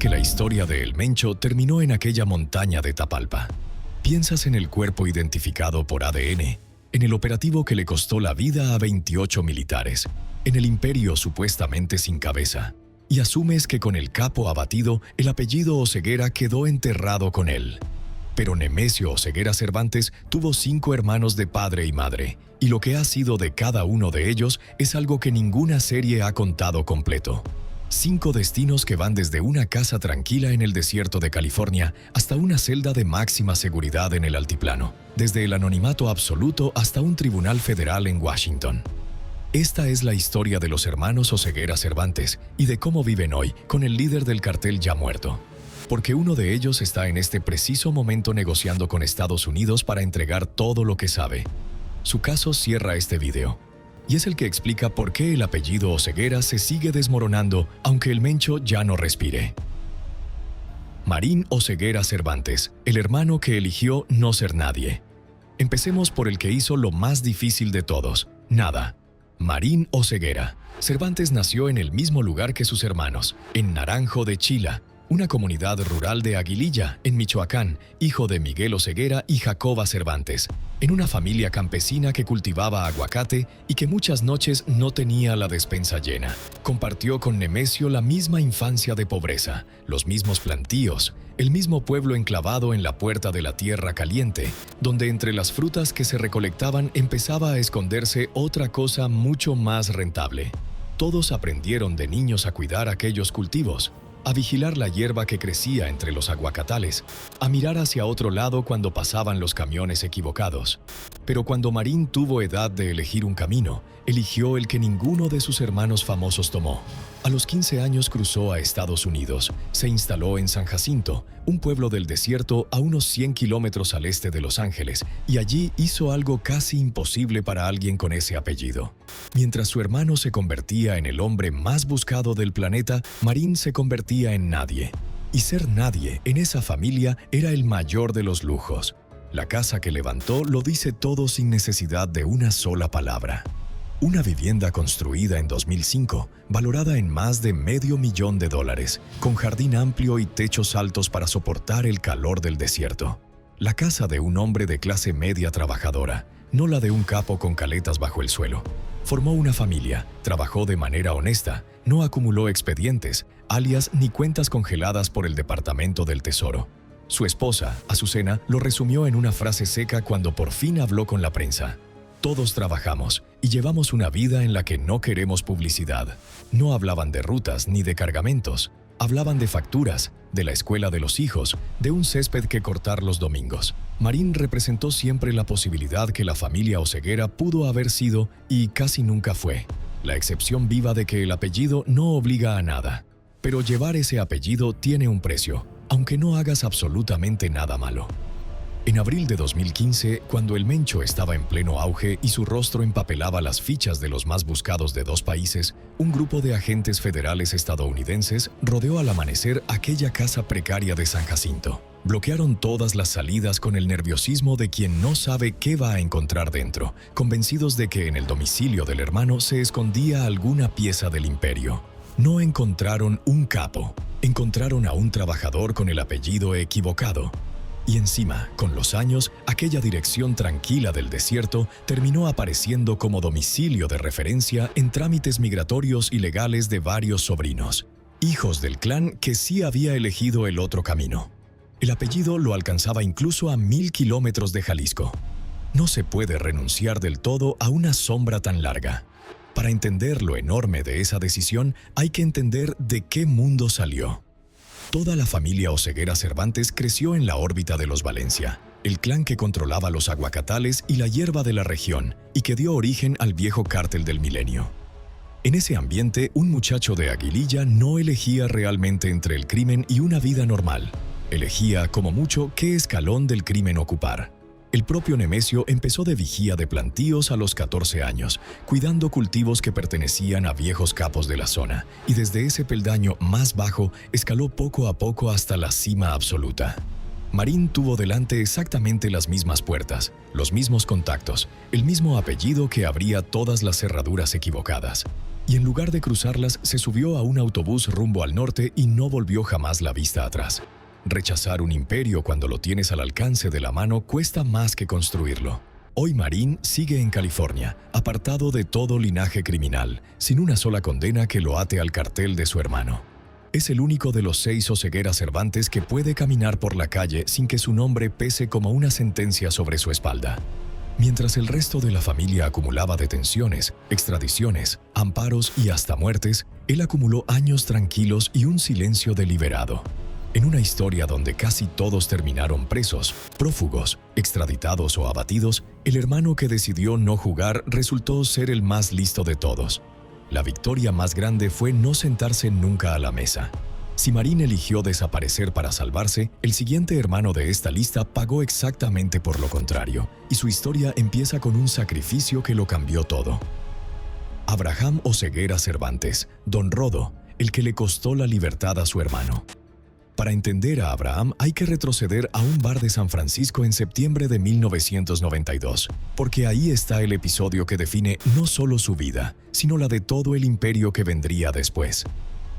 que la historia de El Mencho terminó en aquella montaña de Tapalpa. Piensas en el cuerpo identificado por ADN, en el operativo que le costó la vida a 28 militares, en el imperio supuestamente sin cabeza, y asumes que con el capo abatido, el apellido Oseguera quedó enterrado con él. Pero Nemesio Oseguera Cervantes tuvo 5 hermanos de padre y madre, y lo que ha sido de cada uno de ellos es algo que ninguna serie ha contado completo. 5 destinos que van desde una casa tranquila en el desierto de California hasta una celda de máxima seguridad en el altiplano, desde el anonimato absoluto hasta un tribunal federal en Washington. Esta es la historia de los hermanos Oseguera Cervantes y de cómo viven hoy con el líder del cartel ya muerto. Porque uno de ellos está en este preciso momento negociando con Estados Unidos para entregar todo lo que sabe. Su caso cierra este video, y es el que explica por qué el apellido Oseguera se sigue desmoronando aunque el Mencho ya no respire. Marín Oseguera Cervantes, el hermano que eligió no ser nadie. Empecemos por el que hizo lo más difícil de todos, nada. Marín Oseguera. Cervantes nació en el mismo lugar que sus hermanos, en Naranjo de Chila, una comunidad rural de Aguililla, en Michoacán, hijo de Miguel Oseguera y Jacoba Cervantes, en una familia campesina que cultivaba aguacate y que muchas noches no tenía la despensa llena. Compartió con Nemesio la misma infancia de pobreza, los mismos plantíos, el mismo pueblo enclavado en la puerta de la tierra caliente, donde entre las frutas que se recolectaban empezaba a esconderse otra cosa mucho más rentable. Todos aprendieron de niños a cuidar aquellos cultivos, a vigilar la hierba que crecía entre los aguacatales, a mirar hacia otro lado cuando pasaban los camiones equivocados. Pero cuando Marín tuvo edad de elegir un camino, eligió el que ninguno de sus hermanos famosos tomó. A los 15 años cruzó a Estados Unidos, se instaló en San Jacinto, un pueblo del desierto a unos 100 kilómetros al este de Los Ángeles, y allí hizo algo casi imposible para alguien con ese apellido. Mientras su hermano se convertía en el hombre más buscado del planeta, Marín se convertía en nadie. Y ser nadie en esa familia era el mayor de los lujos. La casa que levantó lo dice todo sin necesidad de una sola palabra. Una vivienda construida en 2005, valorada en más de $500,000, con jardín amplio y techos altos para soportar el calor del desierto. La casa de un hombre de clase media trabajadora, no la de un capo con caletas bajo el suelo. Formó una familia, trabajó de manera honesta, no acumuló expedientes, alias ni cuentas congeladas por el Departamento del Tesoro. Su esposa, Azucena, lo resumió en una frase seca cuando por fin habló con la prensa. Todos trabajamos y llevamos una vida en la que no queremos publicidad. No hablaban de rutas ni de cargamentos. Hablaban de facturas, de la escuela de los hijos, de un césped que cortar los domingos. Marín representó siempre la posibilidad que la familia Oseguera pudo haber sido y casi nunca fue. La excepción viva de que el apellido no obliga a nada. Pero llevar ese apellido tiene un precio, aunque no hagas absolutamente nada malo. En abril de 2015, cuando el Mencho estaba en pleno auge y su rostro empapelaba las fichas de los más buscados de 2 países, un grupo de agentes federales estadounidenses rodeó al amanecer aquella casa precaria de San Jacinto. Bloquearon todas las salidas con el nerviosismo de quien no sabe qué va a encontrar dentro, convencidos de que en el domicilio del hermano se escondía alguna pieza del imperio. No encontraron un capo, encontraron a un trabajador con el apellido equivocado. Y encima, con los años, aquella dirección tranquila del desierto terminó apareciendo como domicilio de referencia en trámites migratorios y legales de varios sobrinos, hijos del clan que sí había elegido el otro camino. El apellido lo alcanzaba incluso a 1000 kilómetros de Jalisco. No se puede renunciar del todo a una sombra tan larga. Para entender lo enorme de esa decisión, hay que entender de qué mundo salió. Toda la familia Oseguera Cervantes creció en la órbita de los Valencia, el clan que controlaba los aguacatales y la hierba de la región y que dio origen al viejo cártel del milenio. En ese ambiente, un muchacho de Aguililla no elegía realmente entre el crimen y una vida normal. Elegía, como mucho, qué escalón del crimen ocupar. El propio Nemesio empezó de vigía de plantíos a los 14 años, cuidando cultivos que pertenecían a viejos capos de la zona, y desde ese peldaño más bajo escaló poco a poco hasta la cima absoluta. Marín tuvo delante exactamente las mismas puertas, los mismos contactos, el mismo apellido que abría todas las cerraduras equivocadas. Y en lugar de cruzarlas, se subió a un autobús rumbo al norte y no volvió jamás la vista atrás. Rechazar un imperio cuando lo tienes al alcance de la mano cuesta más que construirlo. Hoy Marín sigue en California, apartado de todo linaje criminal, sin una sola condena que lo ate al cartel de su hermano. Es el único de los 6 Oseguera Cervantes que puede caminar por la calle sin que su nombre pese como una sentencia sobre su espalda. Mientras el resto de la familia acumulaba detenciones, extradiciones, amparos y hasta muertes, él acumuló años tranquilos y un silencio deliberado. En una historia donde casi todos terminaron presos, prófugos, extraditados o abatidos, el hermano que decidió no jugar resultó ser el más listo de todos. La victoria más grande fue no sentarse nunca a la mesa. Si Marín eligió desaparecer para salvarse, el siguiente hermano de esta lista pagó exactamente por lo contrario, y su historia empieza con un sacrificio que lo cambió todo. Abraham Oseguera Cervantes, Don Rodo, el que le costó la libertad a su hermano. Para entender a Abraham hay que retroceder a un bar de San Francisco en septiembre de 1992, porque ahí está el episodio que define no solo su vida, sino la de todo el imperio que vendría después.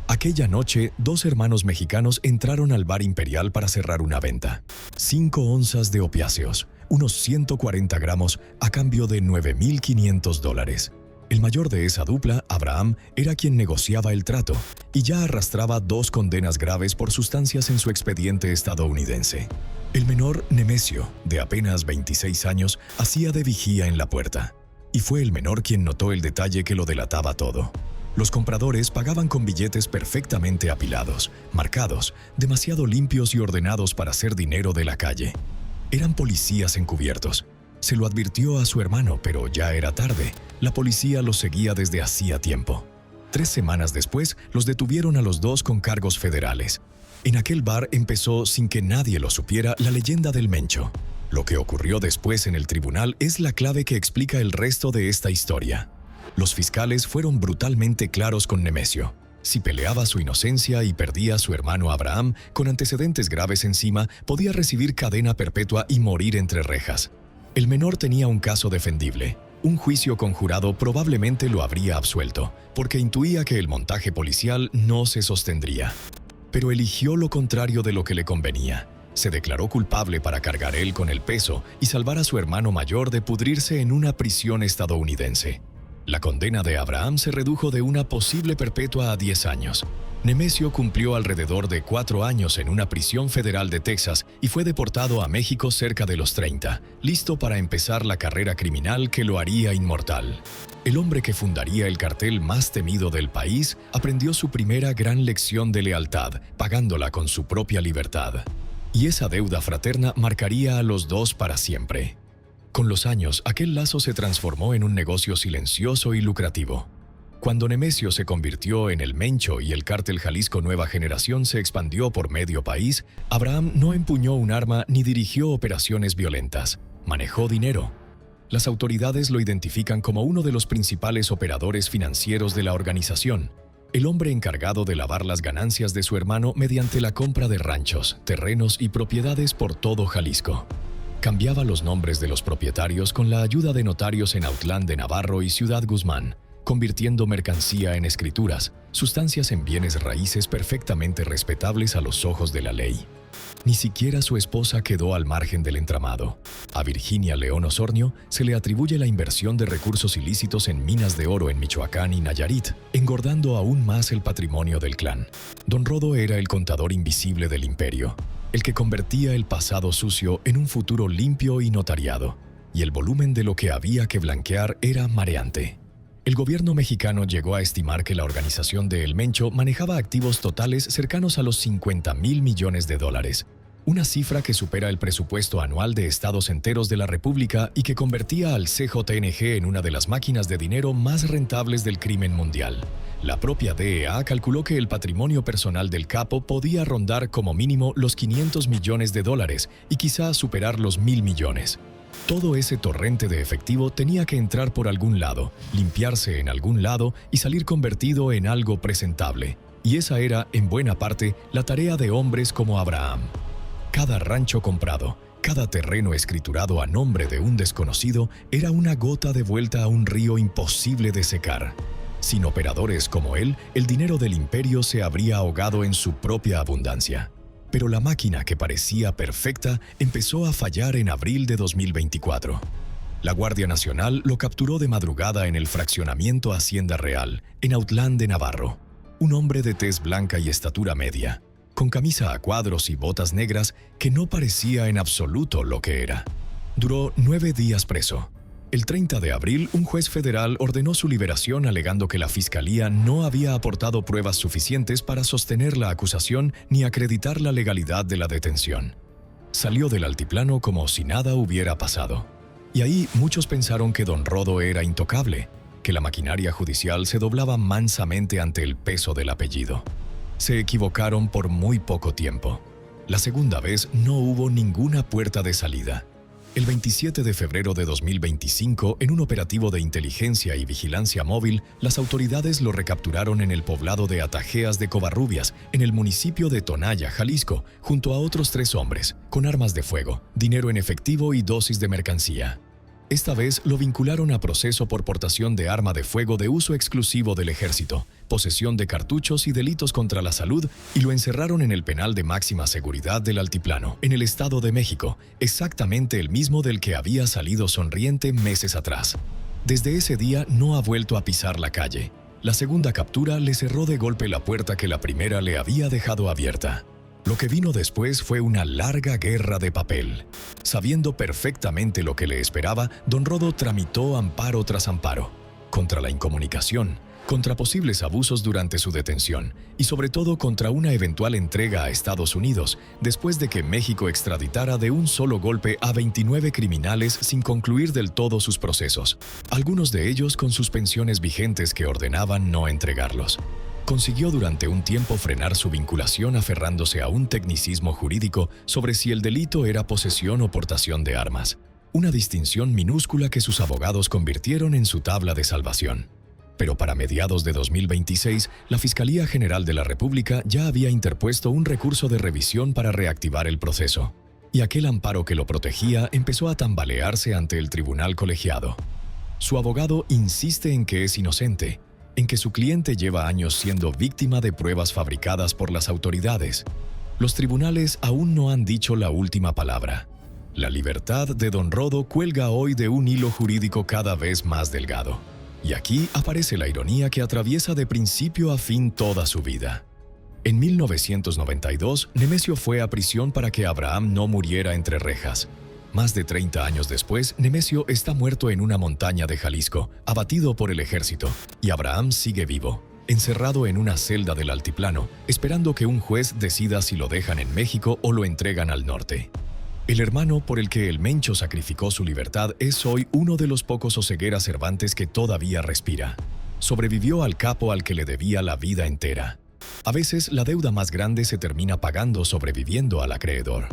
Aquella noche, 2 hermanos mexicanos entraron al bar imperial para cerrar una venta. 5 onzas de opiáceos, unos 140 gramos a cambio de $9,500. El mayor de esa dupla, Abraham, era quien negociaba el trato y ya arrastraba 2 condenas graves por sustancias en su expediente estadounidense. El menor, Nemesio, de apenas 26 años, hacía de vigía en la puerta. Y fue el menor quien notó el detalle que lo delataba todo. Los compradores pagaban con billetes perfectamente apilados, marcados, demasiado limpios y ordenados para ser dinero de la calle. Eran policías encubiertos. Se lo advirtió a su hermano, pero ya era tarde. La policía los seguía desde hacía tiempo. 3 semanas después, los detuvieron a los 2 con cargos federales. En aquel bar empezó, sin que nadie lo supiera, la leyenda del Mencho. Lo que ocurrió después en el tribunal es la clave que explica el resto de esta historia. Los fiscales fueron brutalmente claros con Nemesio. Si peleaba su inocencia y perdía a su hermano Abraham, con antecedentes graves encima, podía recibir cadena perpetua y morir entre rejas. El menor tenía un caso defendible. Un juicio conjurado probablemente lo habría absuelto, porque intuía que el montaje policial no se sostendría. Pero eligió lo contrario de lo que le convenía. Se declaró culpable para cargar él con el peso y salvar a su hermano mayor de pudrirse en una prisión estadounidense. La condena de Abraham se redujo de una posible perpetua a 10 años. Nemesio cumplió alrededor de 4 años en una prisión federal de Texas y fue deportado a México cerca de los 30, listo para empezar la carrera criminal que lo haría inmortal. El hombre que fundaría el cartel más temido del país aprendió su primera gran lección de lealtad, pagándola con su propia libertad. Y esa deuda fraterna marcaría a los 2 para siempre. Con los años, aquel lazo se transformó en un negocio silencioso y lucrativo. Cuando Nemesio se convirtió en el Mencho y el cártel Jalisco Nueva Generación se expandió por medio país, Abraham no empuñó un arma ni dirigió operaciones violentas. Manejó dinero. Las autoridades lo identifican como uno de los principales operadores financieros de la organización, el hombre encargado de lavar las ganancias de su hermano mediante la compra de ranchos, terrenos y propiedades por todo Jalisco. Cambiaba los nombres de los propietarios con la ayuda de notarios en Autlán de Navarro y Ciudad Guzmán, convirtiendo mercancía en escrituras, sustancias en bienes raíces perfectamente respetables a los ojos de la ley. Ni siquiera su esposa quedó al margen del entramado. A Virginia León Osornio se le atribuye la inversión de recursos ilícitos en minas de oro en Michoacán y Nayarit, engordando aún más el patrimonio del clan. Don Rodo era el contador invisible del imperio, el que convertía el pasado sucio en un futuro limpio y notariado, y el volumen de lo que había que blanquear era mareante. El gobierno mexicano llegó a estimar que la organización de El Mencho manejaba activos totales cercanos a los $50,000 millones, una cifra que supera el presupuesto anual de estados enteros de la República y que convertía al CJNG en una de las máquinas de dinero más rentables del crimen mundial. La propia DEA calculó que el patrimonio personal del capo podía rondar como mínimo los $500 millones y quizá superar los 1,000 millones. Todo ese torrente de efectivo tenía que entrar por algún lado, limpiarse en algún lado y salir convertido en algo presentable. Y esa era, en buena parte, la tarea de hombres como Abraham. Cada rancho comprado, cada terreno escriturado a nombre de un desconocido era una gota de vuelta a un río imposible de secar. Sin operadores como él, el dinero del imperio se habría ahogado en su propia abundancia. Pero la máquina que parecía perfecta empezó a fallar en abril de 2024. La Guardia Nacional lo capturó de madrugada en el fraccionamiento Hacienda Real, en Autlán de Navarro. Un hombre de tez blanca y estatura media, con camisa a cuadros y botas negras que no parecía en absoluto lo que era. Duró 9 días preso. El 30 de abril, un juez federal ordenó su liberación alegando que la fiscalía no había aportado pruebas suficientes para sostener la acusación ni acreditar la legalidad de la detención. Salió del altiplano como si nada hubiera pasado. Y ahí muchos pensaron que Don Rodo era intocable, que la maquinaria judicial se doblaba mansamente ante el peso del apellido. Se equivocaron por muy poco tiempo. La segunda vez no hubo ninguna puerta de salida. El 27 de febrero de 2025, en un operativo de inteligencia y vigilancia móvil, las autoridades lo recapturaron en el poblado de Atajeas de Covarrubias, en el municipio de Tonaya, Jalisco, junto a otros 3 hombres, con armas de fuego, dinero en efectivo y dosis de mercancía. Esta vez lo vincularon a proceso por portación de arma de fuego de uso exclusivo del ejército, posesión de cartuchos y delitos contra la salud, y lo encerraron en el penal de máxima seguridad del Altiplano, en el Estado de México, exactamente el mismo del que había salido sonriente meses atrás. Desde ese día no ha vuelto a pisar la calle. La segunda captura le cerró de golpe la puerta que la primera le había dejado abierta. Lo que vino después fue una larga guerra de papel. Sabiendo perfectamente lo que le esperaba, Don Rodo tramitó amparo tras amparo, contra la incomunicación, contra posibles abusos durante su detención y sobre todo contra una eventual entrega a Estados Unidos, después de que México extraditara de un solo golpe a 29 criminales sin concluir del todo sus procesos, algunos de ellos con suspensiones vigentes que ordenaban no entregarlos. Consiguió durante un tiempo frenar su vinculación aferrándose a un tecnicismo jurídico sobre si el delito era posesión o portación de armas, una distinción minúscula que sus abogados convirtieron en su tabla de salvación. Pero para mediados de 2026, la Fiscalía General de la República ya había interpuesto un recurso de revisión para reactivar el proceso, y aquel amparo que lo protegía empezó a tambalearse ante el tribunal colegiado. Su abogado insiste en que es inocente, en que su cliente lleva años siendo víctima de pruebas fabricadas por las autoridades. Los tribunales aún no han dicho la última palabra. La libertad de Don Rodo cuelga hoy de un hilo jurídico cada vez más delgado. Y aquí aparece la ironía que atraviesa de principio a fin toda su vida. En 1992, Nemesio fue a prisión para que Abraham no muriera entre rejas. Más de 30 años después, Nemesio está muerto en una montaña de Jalisco, abatido por el ejército, y Abraham sigue vivo, encerrado en una celda del altiplano, esperando que un juez decida si lo dejan en México o lo entregan al norte. El hermano por el que el Mencho sacrificó su libertad es hoy uno de los pocos Oseguera Cervantes que todavía respira. Sobrevivió al capo al que le debía la vida entera. A veces la deuda más grande se termina pagando sobreviviendo al acreedor.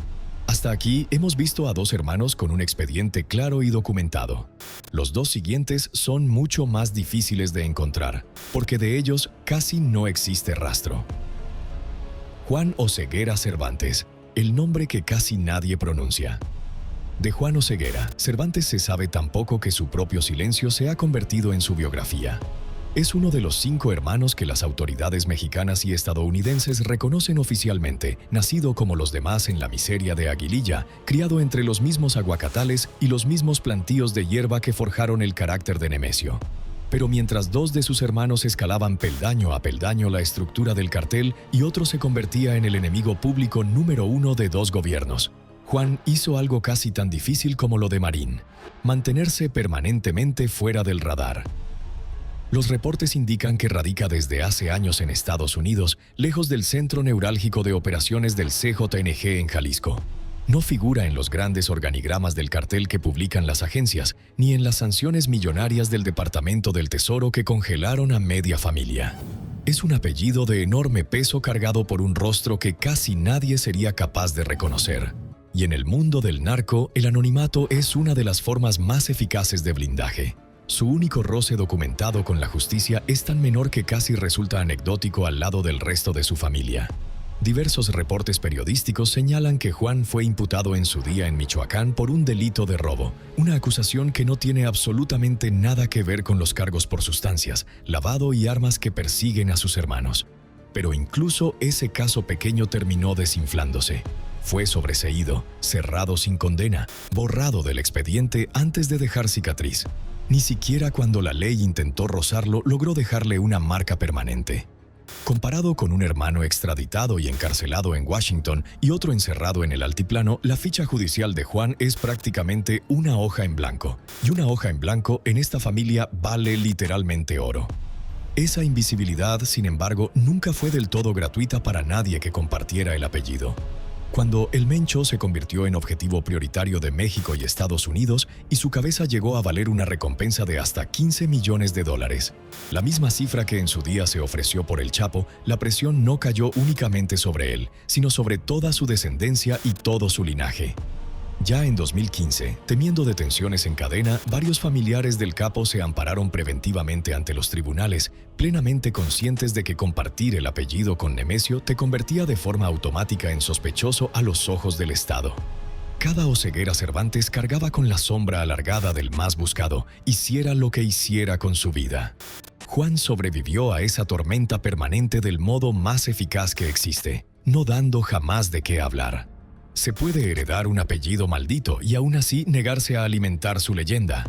Hasta aquí hemos visto a 2 hermanos con un expediente claro y documentado. Los 2 siguientes son mucho más difíciles de encontrar, porque de ellos casi no existe rastro. Juan Oseguera Cervantes, el nombre que casi nadie pronuncia. De Juan Oseguera, Cervantes se sabe tan poco que su propio silencio se ha convertido en su biografía. Es uno de los 5 hermanos que las autoridades mexicanas y estadounidenses reconocen oficialmente, nacido como los demás en la miseria de Aguililla, criado entre los mismos aguacatales y los mismos plantíos de hierba que forjaron el carácter de Nemesio. Pero mientras 2 de sus hermanos escalaban peldaño a peldaño la estructura del cartel y otro se convertía en el enemigo público número 1 de 2 gobiernos, Juan hizo algo casi tan difícil como lo de Marín: mantenerse permanentemente fuera del radar. Los reportes indican que radica desde hace años en Estados Unidos, lejos del centro neurálgico de operaciones del CJNG en Jalisco. No figura en los grandes organigramas del cartel que publican las agencias, ni en las sanciones millonarias del Departamento del Tesoro que congelaron a media familia. Es un apellido de enorme peso cargado por un rostro que casi nadie sería capaz de reconocer. Y en el mundo del narco, el anonimato es una de las formas más eficaces de blindaje. Su único roce documentado con la justicia es tan menor que casi resulta anecdótico al lado del resto de su familia. Diversos reportes periodísticos señalan que Juan fue imputado en su día en Michoacán por un delito de robo, una acusación que no tiene absolutamente nada que ver con los cargos por sustancias, lavado y armas que persiguen a sus hermanos. Pero incluso ese caso pequeño terminó desinflándose. Fue sobreseído, cerrado sin condena, borrado del expediente antes de dejar cicatriz. Ni siquiera cuando la ley intentó rozarlo logró dejarle una marca permanente. Comparado con un hermano extraditado y encarcelado en Washington y otro encerrado en el altiplano, la ficha judicial de Juan es prácticamente una hoja en blanco. Y una hoja en blanco en esta familia vale literalmente oro. Esa invisibilidad, sin embargo, nunca fue del todo gratuita para nadie que compartiera el apellido. Cuando el Mencho se convirtió en objetivo prioritario de México y Estados Unidos y su cabeza llegó a valer una recompensa de hasta $15 millones. La misma cifra que en su día se ofreció por el Chapo, la presión no cayó únicamente sobre él, sino sobre toda su descendencia y todo su linaje. Ya en 2015, temiendo detenciones en cadena, varios familiares del capo se ampararon preventivamente ante los tribunales, plenamente conscientes de que compartir el apellido con Nemesio te convertía de forma automática en sospechoso a los ojos del Estado. Cada Oseguera Cervantes cargaba con la sombra alargada del más buscado, hiciera lo que hiciera con su vida. Juan sobrevivió a esa tormenta permanente del modo más eficaz que existe, no dando jamás de qué hablar. Se puede heredar un apellido maldito y aún así negarse a alimentar su leyenda.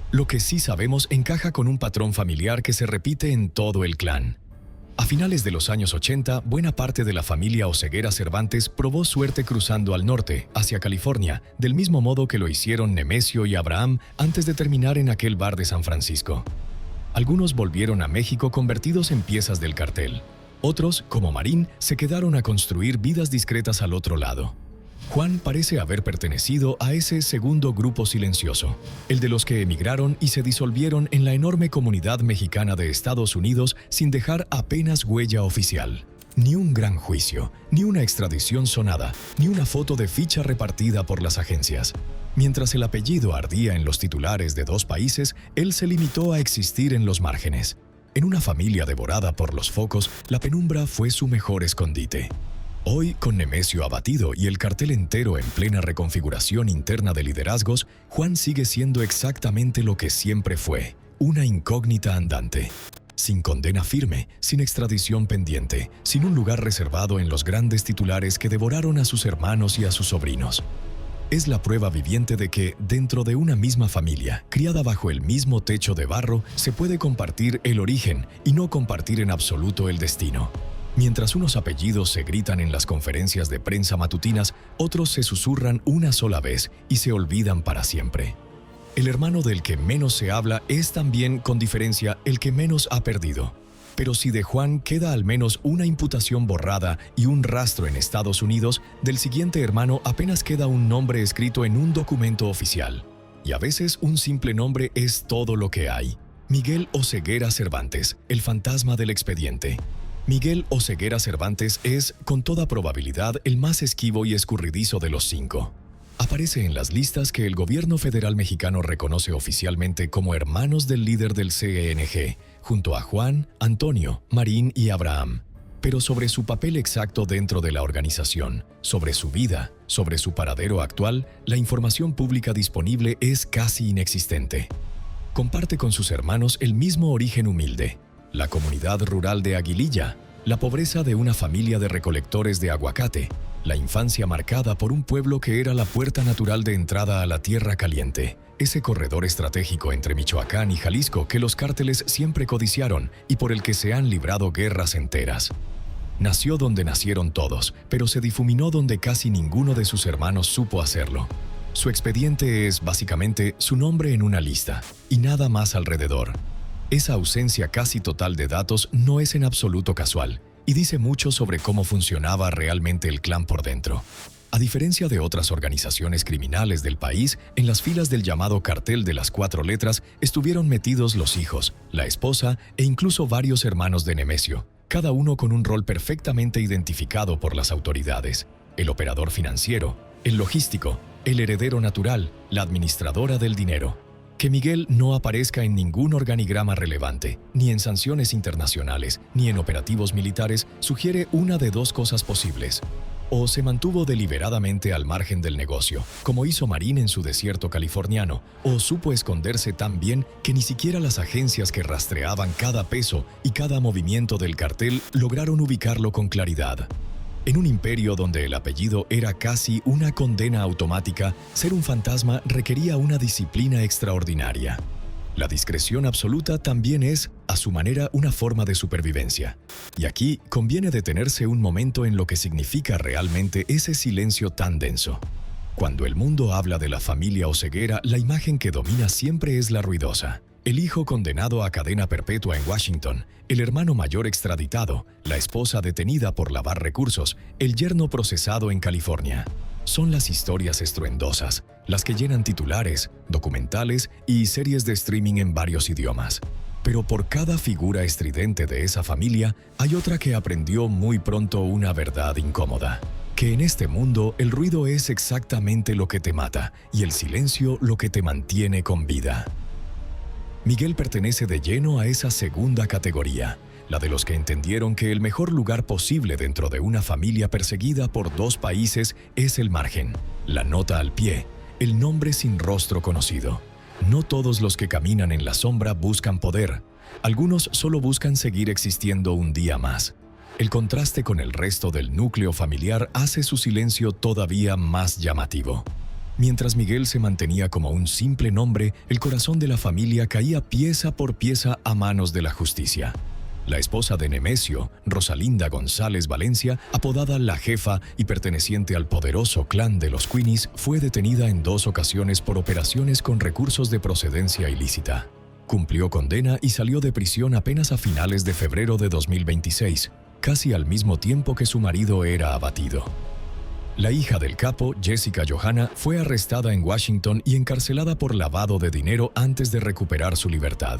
Lo que sí sabemos encaja con un patrón familiar que se repite en todo el clan. A finales de los años 80, buena parte de la familia Oseguera Cervantes probó suerte cruzando al norte, hacia California, del mismo modo que lo hicieron Nemesio y Abraham antes de terminar en aquel bar de San Francisco. Algunos volvieron a México convertidos en piezas del cartel. Otros, como Marín, se quedaron a construir vidas discretas al otro lado. Juan parece haber pertenecido a ese segundo grupo silencioso, el de los que emigraron y se disolvieron en la enorme comunidad mexicana de Estados Unidos sin dejar apenas huella oficial. Ni un gran juicio, ni una extradición sonada, ni una foto de ficha repartida por las agencias. Mientras el apellido ardía en los titulares de dos países, él se limitó a existir en los márgenes. En una familia devorada por los focos, la penumbra fue su mejor escondite. Hoy, con Nemesio abatido y el cartel entero en plena reconfiguración interna de liderazgos, Juan sigue siendo exactamente lo que siempre fue, una incógnita andante. Sin condena firme, sin extradición pendiente, sin un lugar reservado en los grandes titulares que devoraron a sus hermanos y a sus sobrinos. Es la prueba viviente de que, dentro de una misma familia, criada bajo el mismo techo de barro, se puede compartir el origen y no compartir en absoluto el destino. Mientras unos apellidos se gritan en las conferencias de prensa matutinas, otros se susurran una sola vez y se olvidan para siempre. El hermano del que menos se habla es también, con diferencia, el que menos ha perdido. Pero si de Juan queda al menos una imputación borrada y un rastro en Estados Unidos, del siguiente hermano apenas queda un nombre escrito en un documento oficial. Y a veces un simple nombre es todo lo que hay. Miguel Oseguera Cervantes, el fantasma del expediente. Miguel Oseguera Cervantes es, con toda probabilidad, el más esquivo y escurridizo de los 5. Aparece en las listas que el gobierno federal mexicano reconoce oficialmente como hermanos del líder del CENG, junto a Juan, Antonio, Marín y Abraham. Pero sobre su papel exacto dentro de la organización, sobre su vida, sobre su paradero actual, la información pública disponible es casi inexistente. Comparte con sus hermanos el mismo origen humilde, la comunidad rural de Aguililla, la pobreza de una familia de recolectores de aguacate, la infancia marcada por un pueblo que era la puerta natural de entrada a la Tierra Caliente, ese corredor estratégico entre Michoacán y Jalisco que los cárteles siempre codiciaron y por el que se han librado guerras enteras. Nació donde nacieron todos, pero se difuminó donde casi ninguno de sus hermanos supo hacerlo. Su expediente es, básicamente, su nombre en una lista, y nada más alrededor. Esa ausencia casi total de datos no es en absoluto casual, y dice mucho sobre cómo funcionaba realmente el clan por dentro. A diferencia de otras organizaciones criminales del país, en las filas del llamado cartel de las 4 letras estuvieron metidos los hijos, la esposa e incluso varios hermanos de Nemesio, cada uno con un rol perfectamente identificado por las autoridades: el operador financiero, el logístico, el heredero natural, la administradora del dinero. Que Miguel no aparezca en ningún organigrama relevante, ni en sanciones internacionales, ni en operativos militares, sugiere una de dos cosas posibles. O se mantuvo deliberadamente al margen del negocio, como hizo Marín en su desierto californiano, o supo esconderse tan bien que ni siquiera las agencias que rastreaban cada peso y cada movimiento del cartel lograron ubicarlo con claridad. En un imperio donde el apellido era casi una condena automática, ser un fantasma requería una disciplina extraordinaria. La discreción absoluta también es, a su manera, una forma de supervivencia. Y aquí conviene detenerse un momento en lo que significa realmente ese silencio tan denso. Cuando el mundo habla de la familia Oseguera, la imagen que domina siempre es la ruidosa. El hijo condenado a cadena perpetua en Washington, el hermano mayor extraditado, la esposa detenida por lavar recursos, el yerno procesado en California. Son las historias estruendosas, las que llenan titulares, documentales y series de streaming en varios idiomas. Pero por cada figura estridente de esa familia, hay otra que aprendió muy pronto una verdad incómoda: que en este mundo el ruido es exactamente lo que te mata y el silencio lo que te mantiene con vida. Miguel pertenece de lleno a esa segunda categoría, la de los que entendieron que el mejor lugar posible dentro de una familia perseguida por dos países es el margen, la nota al pie, el nombre sin rostro conocido. No todos los que caminan en la sombra buscan poder, algunos solo buscan seguir existiendo un día más. El contraste con el resto del núcleo familiar hace su silencio todavía más llamativo. Mientras Miguel se mantenía como un simple nombre, el corazón de la familia caía pieza por pieza a manos de la justicia. La esposa de Nemesio, Rosalinda González Valencia, apodada La Jefa y perteneciente al poderoso clan de los Queenies, fue detenida en 2 ocasiones por operaciones con recursos de procedencia ilícita. Cumplió condena y salió de prisión apenas a finales de febrero de 2026, casi al mismo tiempo que su marido era abatido. La hija del capo, Jessica Johanna, fue arrestada en Washington y encarcelada por lavado de dinero antes de recuperar su libertad.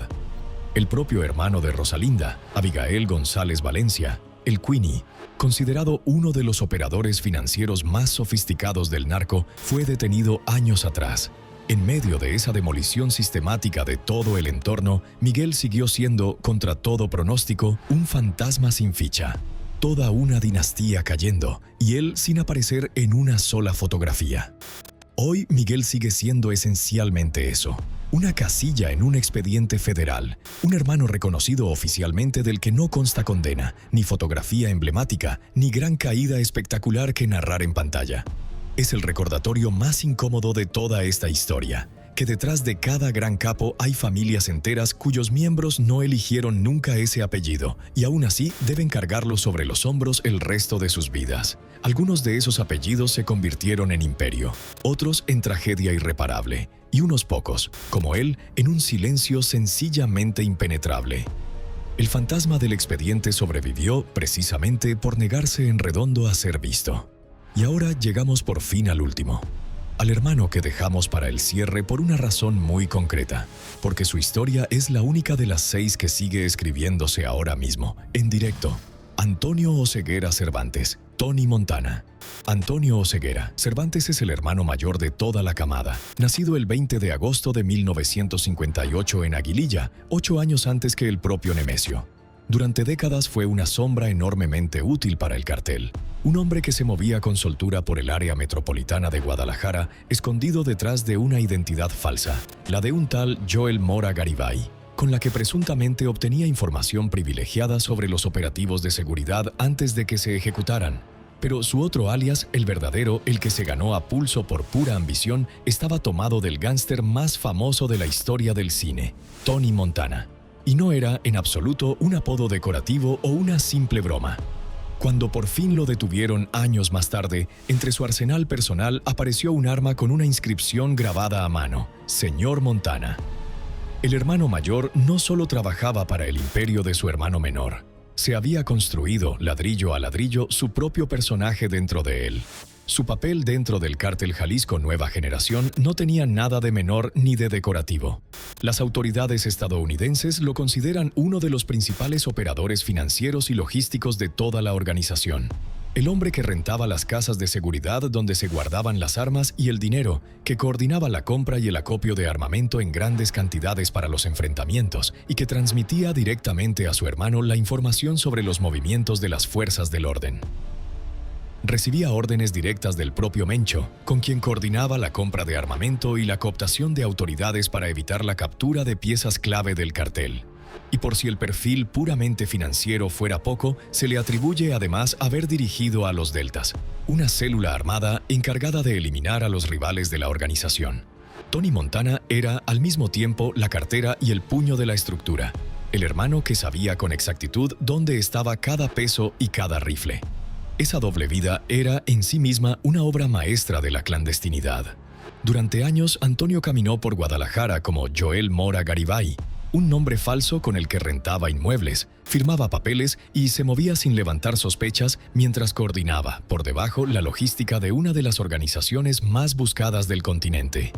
El propio hermano de Rosalinda, Abigael González Valencia, el Queenie, considerado uno de los operadores financieros más sofisticados del narco, fue detenido años atrás. En medio de esa demolición sistemática de todo el entorno, Miguel siguió siendo, contra todo pronóstico, un fantasma sin ficha. Toda una dinastía cayendo, y él sin aparecer en una sola fotografía. Hoy Miguel sigue siendo esencialmente eso: una casilla en un expediente federal, un hermano reconocido oficialmente del que no consta condena, ni fotografía emblemática, ni gran caída espectacular que narrar en pantalla. Es el recordatorio más incómodo de toda esta historia, que detrás de cada gran capo hay familias enteras cuyos miembros no eligieron nunca ese apellido y aún así deben cargarlo sobre los hombros el resto de sus vidas. Algunos de esos apellidos se convirtieron en imperio, otros en tragedia irreparable, y unos pocos, como él, en un silencio sencillamente impenetrable. El fantasma del expediente sobrevivió precisamente por negarse en redondo a ser visto. Y ahora llegamos por fin al último, al hermano que dejamos para el cierre por una razón muy concreta, porque su historia es la única de las 6 que sigue escribiéndose ahora mismo, en directo. Antonio Oseguera Cervantes, Tony Montana. Antonio Oseguera Cervantes es el hermano mayor de toda la camada, nacido el 20 de agosto de 1958 en Aguililla, 8 años antes que el propio Nemesio. Durante décadas fue una sombra enormemente útil para el cartel. Un hombre que se movía con soltura por el área metropolitana de Guadalajara, escondido detrás de una identidad falsa, la de un tal Joel Mora Garibay, con la que presuntamente obtenía información privilegiada sobre los operativos de seguridad antes de que se ejecutaran. Pero su otro alias, el verdadero, el que se ganó a pulso por pura ambición, estaba tomado del gángster más famoso de la historia del cine, Tony Montana. Y no era, en absoluto, un apodo decorativo o una simple broma. Cuando por fin lo detuvieron años más tarde, entre su arsenal personal apareció un arma con una inscripción grabada a mano: Señor Montana. El hermano mayor no solo trabajaba para el imperio de su hermano menor, se había construido, ladrillo a ladrillo, su propio personaje dentro de él. Su papel dentro del cártel Jalisco Nueva Generación no tenía nada de menor ni de decorativo. Las autoridades estadounidenses lo consideran uno de los principales operadores financieros y logísticos de toda la organización. el hombre que rentaba las casas de seguridad donde se guardaban las armas y el dinero, que coordinaba la compra y el acopio de armamento en grandes cantidades para los enfrentamientos y que transmitía directamente a su hermano la información sobre los movimientos de las fuerzas del orden. Recibía órdenes directas del propio Mencho, con quien coordinaba la compra de armamento y la cooptación de autoridades para evitar la captura de piezas clave del cartel. Y por si el perfil puramente financiero fuera poco, se le atribuye además haber dirigido a los Deltas, una célula armada encargada de eliminar a los rivales de la organización. Tony Montana era al mismo tiempo la cartera y el puño de la estructura, el hermano que sabía con exactitud dónde estaba cada peso y cada rifle. Esa doble vida era en sí misma una obra maestra de la clandestinidad. Durante años, Antonio caminó por Guadalajara como Joel Mora Garibay, un nombre falso con el que rentaba inmuebles, firmaba papeles y se movía sin levantar sospechas mientras coordinaba, por debajo, la logística de una de las organizaciones más buscadas del continente.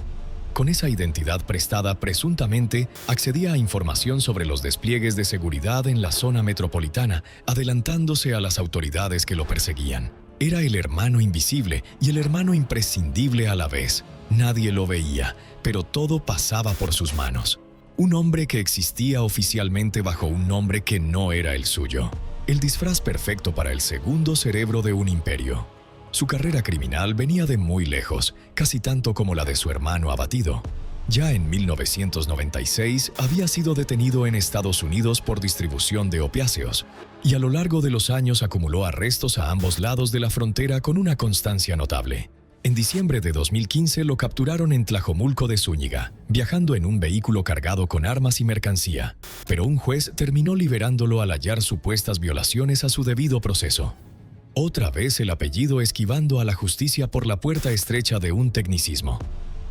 Con esa identidad prestada presuntamente, accedía a información sobre los despliegues de seguridad en la zona metropolitana, adelantándose a las autoridades que lo perseguían. Era el hermano invisible y el hermano imprescindible a la vez. Nadie lo veía, pero todo pasaba por sus manos. Un hombre que existía oficialmente bajo un nombre que no era el suyo. El disfraz perfecto para el segundo cerebro de un imperio. Su carrera criminal venía de muy lejos, casi tanto como la de su hermano abatido. Ya en 1996 había sido detenido en Estados Unidos por distribución de opiáceos, y a lo largo de los años acumuló arrestos a ambos lados de la frontera con una constancia notable. En diciembre de 2015 lo capturaron en Tlajomulco de Zúñiga, viajando en un vehículo cargado con armas y mercancía, pero un juez terminó liberándolo al hallar supuestas violaciones a su debido proceso. Otra vez el apellido esquivando a la justicia por la puerta estrecha de un tecnicismo.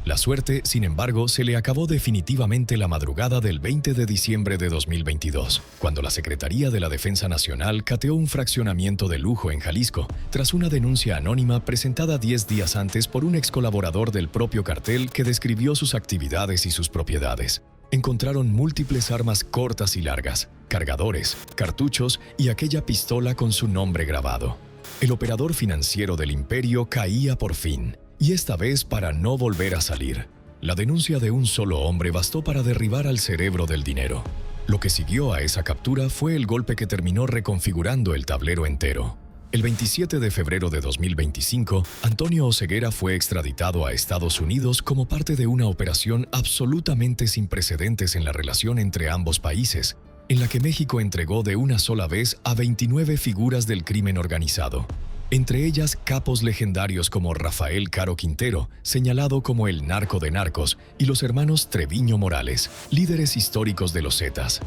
La suerte, sin embargo, se le acabó definitivamente la madrugada del 20 de diciembre de 2022, cuando la Secretaría de la Defensa Nacional cateó un fraccionamiento de lujo en Jalisco, tras una denuncia anónima presentada 10 días antes por un ex colaborador del propio cartel que describió sus actividades y sus propiedades. Encontraron múltiples armas cortas y largas, cargadores, cartuchos y aquella pistola con su nombre grabado. El operador financiero del imperio caía por fin. Y esta vez para no volver a salir. La denuncia de un solo hombre bastó para derribar al cerebro del dinero. Lo que siguió a esa captura fue el golpe que terminó reconfigurando el tablero entero. El 27 de febrero de 2025, Antonio Oseguera fue extraditado a Estados Unidos como parte de una operación absolutamente sin precedentes en la relación entre ambos países, en la que México entregó de una sola vez a 29 figuras del crimen organizado. Entre ellas capos legendarios como Rafael Caro Quintero, señalado como el narco de narcos, y los hermanos Treviño Morales, líderes históricos de los Zetas.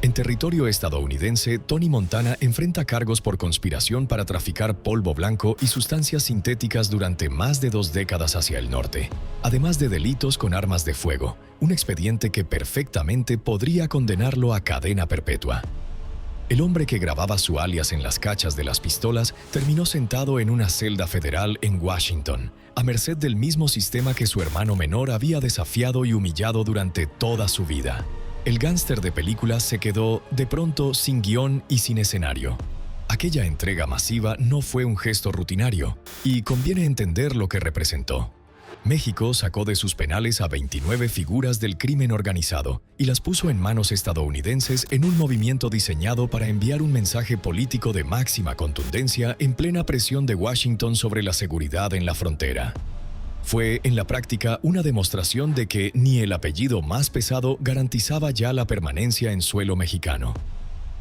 En territorio estadounidense, Tony Montana enfrenta cargos por conspiración para traficar polvo blanco y sustancias sintéticas durante más de 2 décadas hacia el norte, además de delitos con armas de fuego, un expediente que perfectamente podría condenarlo a cadena perpetua. El hombre que grababa su alias en las cachas de las pistolas terminó sentado en una celda federal en Washington, a merced del mismo sistema que su hermano menor había desafiado y humillado durante toda su vida. El gángster de película se quedó, de pronto, sin guión y sin escenario. Aquella entrega masiva no fue un gesto rutinario, y conviene entender lo que representó. México sacó de sus penales a 29 figuras del crimen organizado y las puso en manos estadounidenses en un movimiento diseñado para enviar un mensaje político de máxima contundencia en plena presión de Washington sobre la seguridad en la frontera. Fue, en la práctica, una demostración de que ni el apellido más pesado garantizaba ya la permanencia en suelo mexicano.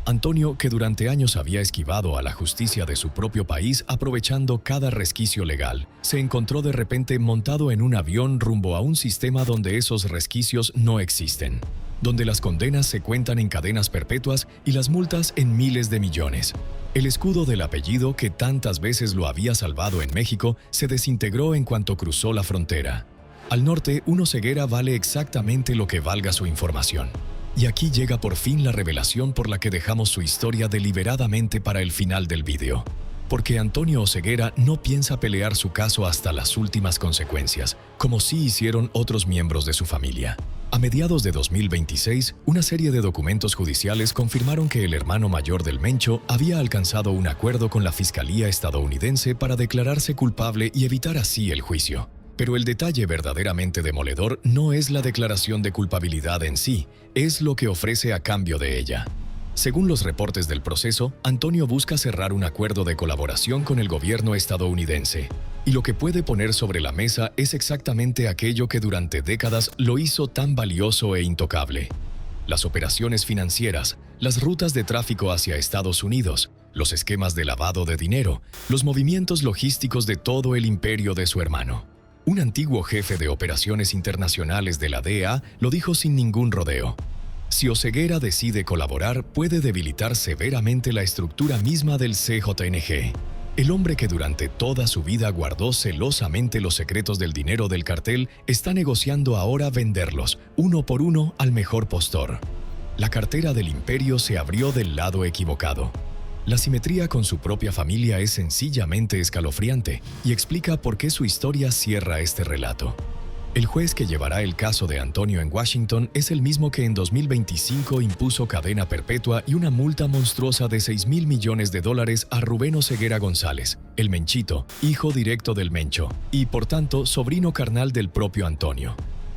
Antonio, que durante años había esquivado a la justicia de su propio país aprovechando cada resquicio legal, se encontró de repente montado en un avión rumbo a un sistema donde esos resquicios no existen, donde las condenas se cuentan en cadenas perpetuas y las multas en miles de millones. El escudo del apellido que tantas veces lo había salvado en México se desintegró en cuanto cruzó la frontera. Al norte, un Oseguera vale exactamente lo que valga su información. Y aquí llega por fin la revelación por la que dejamos su historia deliberadamente para el final del vídeo. porque Antonio Oseguera no piensa pelear su caso hasta las últimas consecuencias, como sí hicieron otros miembros de su familia. A mediados de 2026, una serie de documentos judiciales confirmaron que el hermano mayor del Mencho había alcanzado un acuerdo con la Fiscalía estadounidense para declararse culpable y evitar así el juicio. Pero el detalle verdaderamente demoledor no es la declaración de culpabilidad en sí, es lo que ofrece a cambio de ella. Según los reportes del proceso, Antonio busca cerrar un acuerdo de colaboración con el gobierno estadounidense. Y lo que puede poner sobre la mesa es exactamente aquello que durante décadas lo hizo tan valioso e intocable: las operaciones financieras, las rutas de tráfico hacia Estados Unidos, los esquemas de lavado de dinero, los movimientos logísticos de todo el imperio de su hermano. Un antiguo jefe de operaciones internacionales de la DEA lo dijo sin ningún rodeo: si Oseguera decide colaborar, puede debilitar severamente la estructura misma del CJNG. El hombre que durante toda su vida guardó celosamente los secretos del dinero del cartel está negociando ahora venderlos, uno por uno, al mejor postor. La cartera del imperio se abrió del lado equivocado. La simetría con su propia familia es sencillamente escalofriante y explica por qué su historia cierra este relato. El juez que llevará el caso de Antonio en Washington es el mismo que en 2025 impuso cadena perpetua y una multa monstruosa de $6.000 millones a Rubén Oseguera González, el Menchito, hijo directo del Mencho, y por tanto sobrino carnal del propio Antonio.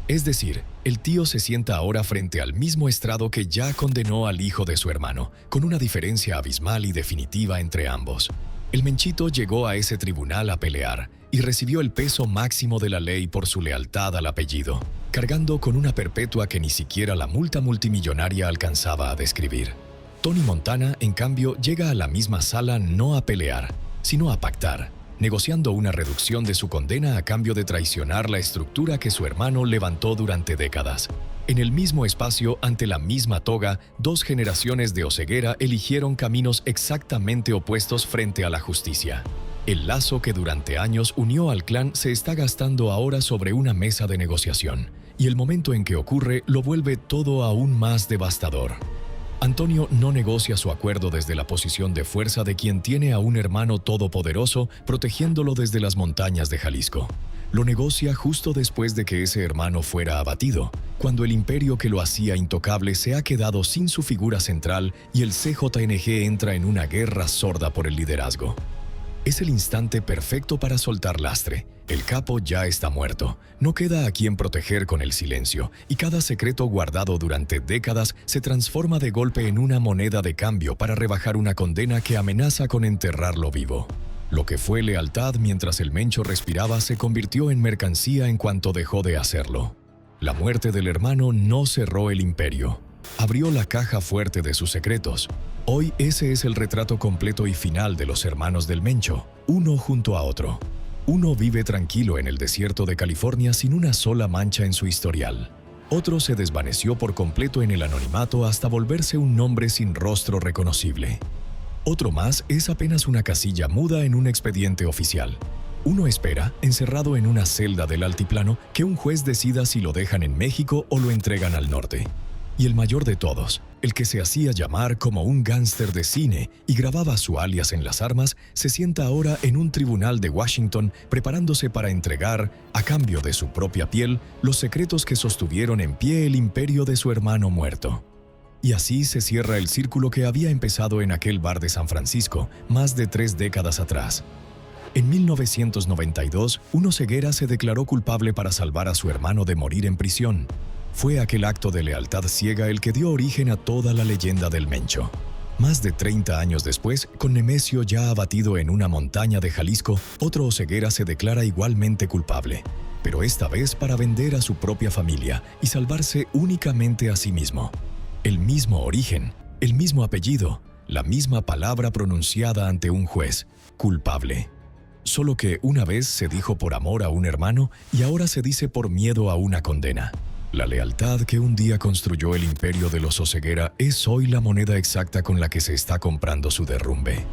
Es decir, el tío se sienta ahora frente al mismo estrado que ya condenó al hijo de su hermano, con una diferencia abismal y definitiva entre ambos. El Menchito llegó a ese tribunal a pelear y recibió el peso máximo de la ley por su lealtad al apellido, cargando con una perpetua que ni siquiera la multa multimillonaria alcanzaba a describir. Tony Montana, en cambio, llega a la misma sala no a pelear, sino a pactar, negociando una reducción de su condena a cambio de traicionar la estructura que su hermano levantó durante décadas. En el mismo espacio, ante la misma toga, dos generaciones de Oseguera eligieron caminos exactamente opuestos frente a la justicia. El lazo que durante años unió al clan se está gastando ahora sobre una mesa de negociación, y el momento en que ocurre lo vuelve todo aún más devastador. Antonio no negocia su acuerdo desde la posición de fuerza de quien tiene a un hermano todopoderoso protegiéndolo desde las montañas de Jalisco. Lo negocia justo después de que ese hermano fuera abatido, cuando el imperio que lo hacía intocable se ha quedado sin su figura central y el CJNG entra en una guerra sorda por el liderazgo. Es el instante perfecto para soltar lastre. El capo ya está muerto, no queda a quien proteger con el silencio, y cada secreto guardado durante décadas se transforma de golpe en una moneda de cambio para rebajar una condena que amenaza con enterrarlo vivo. Lo que fue lealtad mientras el Mencho respiraba se convirtió en mercancía en cuanto dejó de hacerlo. La muerte del hermano no cerró el imperio, abrió la caja fuerte de sus secretos. Hoy ese es el retrato completo y final de los hermanos del Mencho, uno junto a otro. Uno vive tranquilo en el desierto de California sin una sola mancha en su historial. Otro se desvaneció por completo en el anonimato hasta volverse un nombre sin rostro reconocible. Otro más es apenas una casilla muda en un expediente oficial. Uno espera, encerrado en una celda del altiplano, que un juez decida si lo dejan en México o lo entregan al norte. Y el mayor de todos, el que se hacía llamar como un gángster de cine y grababa su alias en las armas, se sienta ahora en un tribunal de Washington preparándose para entregar, a cambio de su propia piel, los secretos que sostuvieron en pie el imperio de su hermano muerto. Y así se cierra el círculo que había empezado en aquel bar de San Francisco más de 3 décadas atrás. En 1992, un Oseguera se declaró culpable para salvar a su hermano de morir en prisión. Fue aquel acto de lealtad ciega el que dio origen a toda la leyenda del Mencho. Más de 30 años después, con Nemesio ya abatido en una montaña de Jalisco, otro Oseguera se declara igualmente culpable, pero esta vez para vender a su propia familia y salvarse únicamente a sí mismo. El mismo origen, el mismo apellido, la misma palabra pronunciada ante un juez: culpable. Solo que una vez se dijo por amor a un hermano y ahora se dice por miedo a una condena. La lealtad que un día construyó el imperio de los Oseguera es hoy la moneda exacta con la que se está comprando su derrumbe.